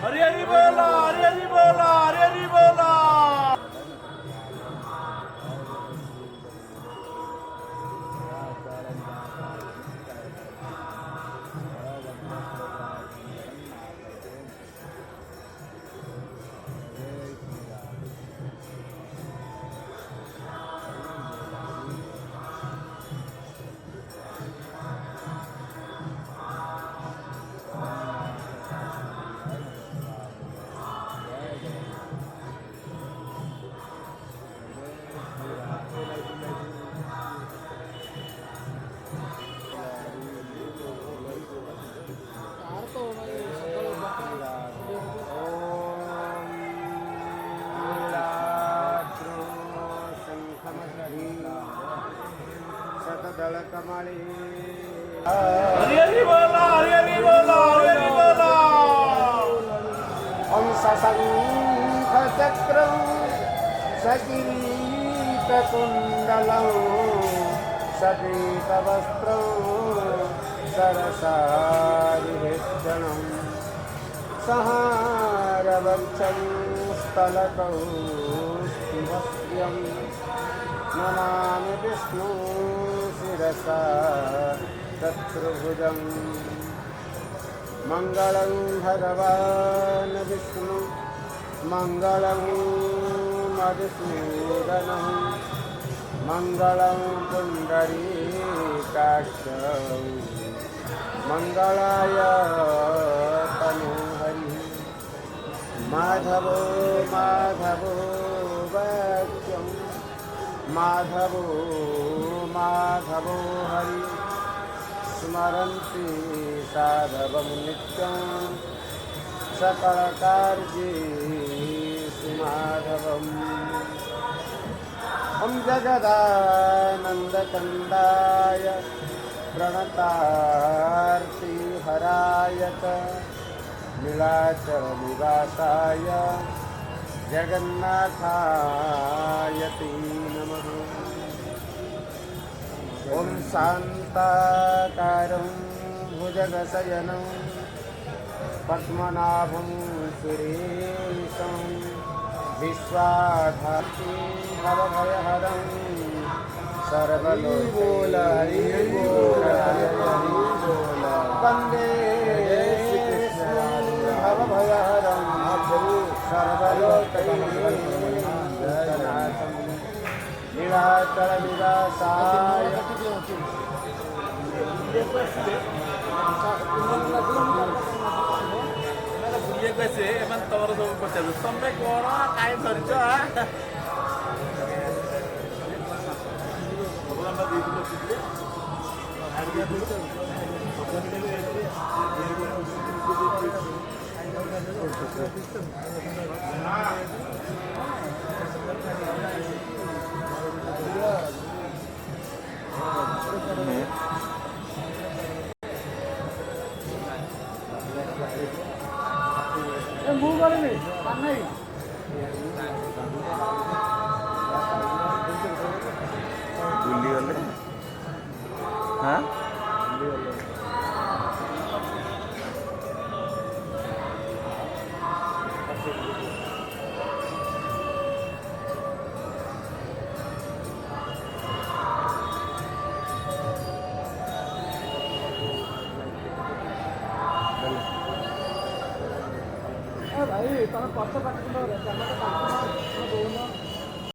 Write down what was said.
हरि हरि बोला, हरि हरि बोला, हरि हरि बोला। कमली हरि हरि बोला, हरि हरि बोला, हरि हरि बोला। ओम सशंख चक्रं सकिरीटकुण्डलं सपीतवस्त्रं सरसारिभूषणं सहारवक्षं स्थलकौस्तुभस्यं नमामि विष्णु शिरसा चतुर्भुजं मंगलं भगवान् विष्णु मंगलं मधुसूदनं मंगलं पुण्डरीकाक्षं मंगलाय तनोहरि माधवो माधवो वाक्यं माधवो माधवो हरि स्मरन्ति साधवं नित्यं सकलकार्येषु माधवम् ॐ जगदानन्दकन्दाय प्रणतार्तिहराय च नीलाचलनिवासाय जगन्नाथाय ते नमः। ॐ शान्ताकारं भुजगशयनं पद्मनाभं सुरेशं विश्वाधारं भवभयहरं सर्वलोकैकनाथं वन्दे भवभयहरं सर्वलोकैकनाथं नीलाचलनिवासाय ବୁଲିବାକୁ ଆସିବେ ଏମାନେ ତମର ସବୁ ପଚାରୁ ତମେ କଣ କାହିଁ ଧରିଛ ବୁଲିଗଲେ ହଁ भाई तुम पक्ष काटुन